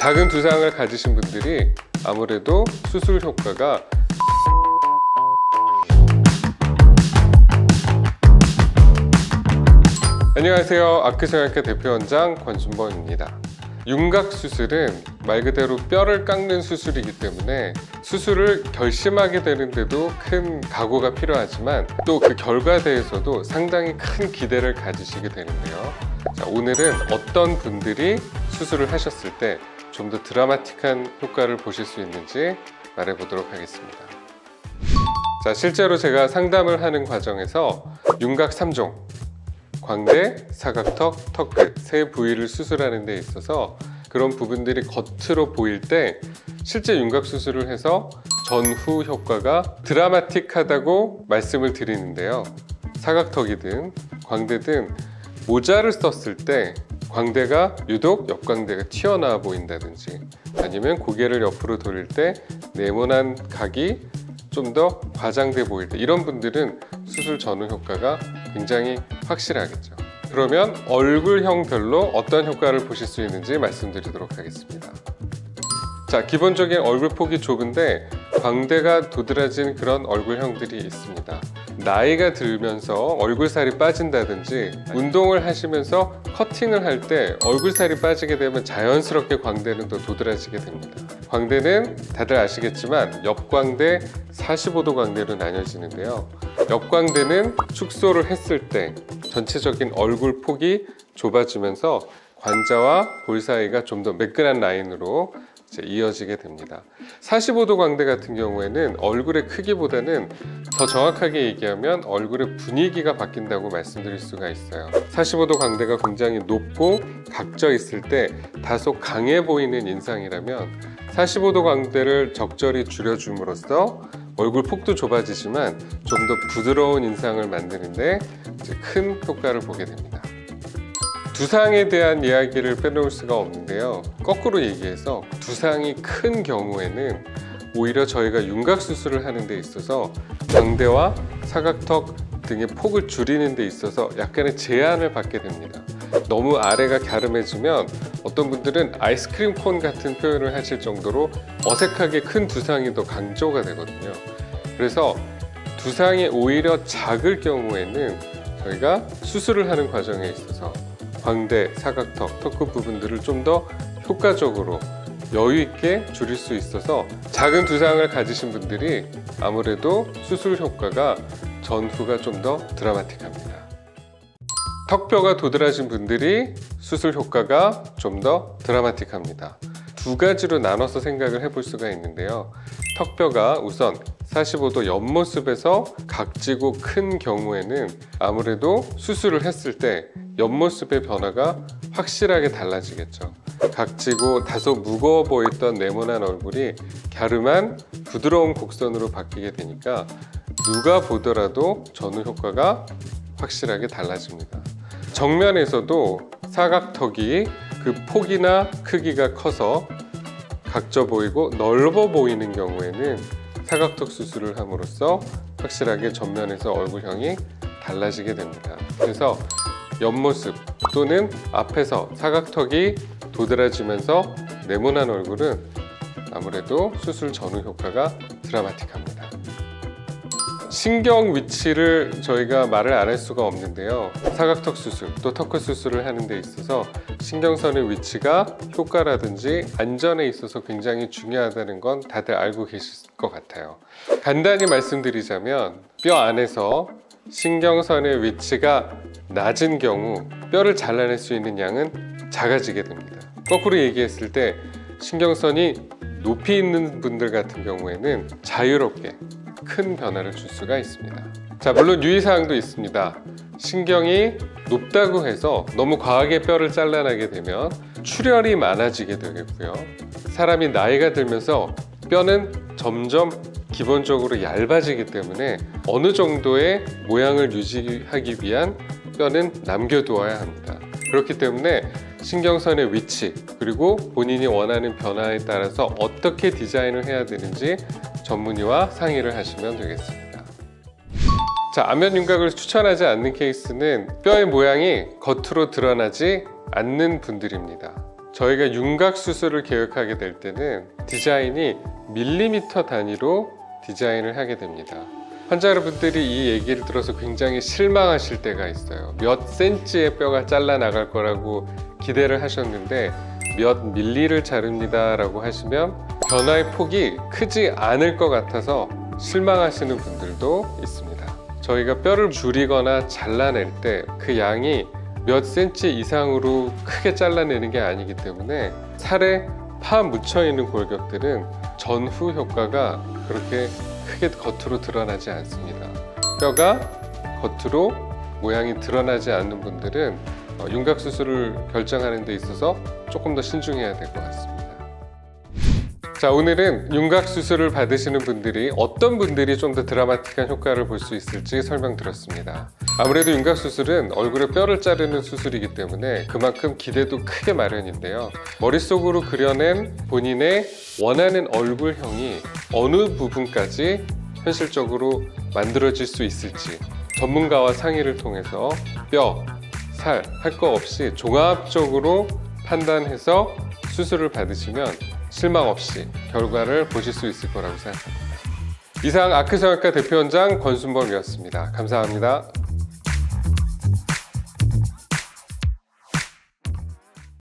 작은 두상을 가지신 분들이 아무래도 수술 효과가 안녕하세요. 아크성형외과 대표원장 권순범입니다. 윤곽 수술은 말 그대로 뼈를 깎는 수술이기 때문에 수술을 결심하게 되는데도 큰 각오가 필요하지만 또 그 결과에 대해서도 상당히 큰 기대를 가지시게 되는데요. 자, 오늘은 어떤 분들이 수술을 하셨을 때 좀 더 드라마틱한 효과를 보실 수 있는지 말해 보도록 하겠습니다. 자, 실제로 제가 상담을 하는 과정에서 윤곽 3종 광대, 사각턱, 턱끝 세 부위를 수술하는 데 있어서 그런 부분들이 겉으로 보일 때 실제 윤곽 수술을 해서 전후 효과가 드라마틱하다고 말씀을 드리는데요. 사각턱이든 광대든 모자를 썼을 때 광대가 유독 옆광대가 튀어나와 보인다든지 아니면 고개를 옆으로 돌릴 때 네모난 각이 좀 더 과장돼 보일 때 이런 분들은 수술 전후 효과가 굉장히 확실하겠죠. 그러면 얼굴형별로 어떤 효과를 보실 수 있는지 말씀드리도록 하겠습니다. 자, 기본적인 얼굴 폭이 좁은데 광대가 도드라진 그런 얼굴형들이 있습니다. 나이가 들면서 얼굴살이 빠진다든지 운동을 하시면서 커팅을 할 때 얼굴살이 빠지게 되면 자연스럽게 광대는 더 도드라지게 됩니다. 광대는 다들 아시겠지만 옆광대, 45도 광대로 나뉘어지는데요. 옆광대는 축소를 했을 때 전체적인 얼굴 폭이 좁아지면서 관자와 볼 사이가 좀 더 매끈한 라인으로 이어지게 됩니다. 45도 광대 같은 경우에는 얼굴의 크기보다는 더 정확하게 얘기하면 얼굴의 분위기가 바뀐다고 말씀드릴 수가 있어요. 45도 광대가 굉장히 높고 각져 있을 때 다소 강해 보이는 인상이라면 45도 광대를 적절히 줄여줌으로써 얼굴 폭도 좁아지지만 좀 더 부드러운 인상을 만드는데 큰 효과를 보게 됩니다. 두상에 대한 이야기를 빼놓을 수가 없는데요. 거꾸로 얘기해서 두상이 큰 경우에는 오히려 저희가 윤곽 수술을 하는 데 있어서 광대와 사각턱 등의 폭을 줄이는 데 있어서 약간의 제한을 받게 됩니다. 너무 아래가 갸름해지면 어떤 분들은 아이스크림 콘 같은 표현을 하실 정도로 어색하게 큰 두상이 더 강조가 되거든요. 그래서 두상이 오히려 작을 경우에는 저희가 수술을 하는 과정에 있어서 광대, 사각턱, 턱끝 부분들을 좀 더 효과적으로 여유 있게 줄일 수 있어서 작은 두상을 가지신 분들이 아무래도 수술 효과가 전후가 좀 더 드라마틱합니다. 턱뼈가 도드라진 분들이 수술 효과가 좀 더 드라마틱합니다. 두 가지로 나눠서 생각을 해볼 수가 있는데요. 턱뼈가 우선 45도 옆모습에서 각지고 큰 경우에는 아무래도 수술을 했을 때 옆모습의 변화가 확실하게 달라지겠죠. 각지고 다소 무거워 보였던 네모난 얼굴이 갸름한 부드러운 곡선으로 바뀌게 되니까 누가 보더라도 전후 효과가 확실하게 달라집니다. 정면에서도 사각턱이 그 폭이나 크기가 커서 각져 보이고 넓어 보이는 경우에는 사각턱 수술을 함으로써 확실하게 전면에서 얼굴형이 달라지게 됩니다. 그래서 옆모습 또는 앞에서 사각턱이 도드라지면서 네모난 얼굴은 아무래도 수술 전후 효과가 드라마틱합니다. 신경 위치를 저희가 말을 안 할 수가 없는데요. 사각턱 수술 또 턱끝 수술을 하는 데 있어서 신경선의 위치가 효과라든지 안전에 있어서 굉장히 중요하다는 건 다들 알고 계실 것 같아요. 간단히 말씀드리자면 뼈 안에서 신경선의 위치가 낮은 경우 뼈를 잘라낼 수 있는 양은 작아지게 됩니다. 거꾸로 얘기했을 때 신경선이 높이 있는 분들 같은 경우에는 자유롭게 큰 변화를 줄 수가 있습니다. 자, 물론 유의사항도 있습니다. 신경이 높다고 해서 너무 과하게 뼈를 잘라내게 되면 출혈이 많아지게 되겠고요. 사람이 나이가 들면서 뼈는 점점 기본적으로 얇아지기 때문에 어느 정도의 모양을 유지하기 위한 뼈는 남겨두어야 합니다. 그렇기 때문에 신경선의 위치 그리고 본인이 원하는 변화에 따라서 어떻게 디자인을 해야 되는지 전문의와 상의를 하시면 되겠습니다. 자, 안면 윤곽을 추천하지 않는 케이스는 뼈의 모양이 겉으로 드러나지 않는 분들입니다. 저희가 윤곽 수술을 계획하게 될 때는 디자인이 밀리미터 단위로 디자인을 하게 됩니다. 환자 여러분들이 이 얘기를 들어서 굉장히 실망하실 때가 있어요. 몇 센치의 뼈가 잘라나갈 거라고 기대를 하셨는데 몇 밀리를 자릅니다 라고 하시면 변화의 폭이 크지 않을 것 같아서 실망하시는 분들도 있습니다. 저희가 뼈를 줄이거나 잘라낼 때 그 양이 몇 센치 이상으로 크게 잘라내는 게 아니기 때문에 살에 파 묻혀 있는 골격들은 전후 효과가 그렇게 크게 겉으로 드러나지 않습니다. 뼈가 겉으로 모양이 드러나지 않는 분들은 윤곽 수술을 결정하는 데 있어서 조금 더 신중해야 될 것 같습니다. 자, 오늘은 윤곽 수술을 받으시는 분들이 어떤 분들이 좀 더 드라마틱한 효과를 볼 수 있을지 설명드렸습니다. 아무래도 윤곽 수술은 얼굴에 뼈를 자르는 수술이기 때문에 그만큼 기대도 크게 마련인데요. 머릿속으로 그려낸 본인의 원하는 얼굴형이 어느 부분까지 현실적으로 만들어질 수 있을지 전문가와 상의를 통해서 뼈, 살 할 거 없이 종합적으로 판단해서 수술을 받으시면 실망 없이 결과를 보실 수 있을 거라고 생각합니다. 이상 아크성형외과 대표원장 권순범이었습니다. 감사합니다.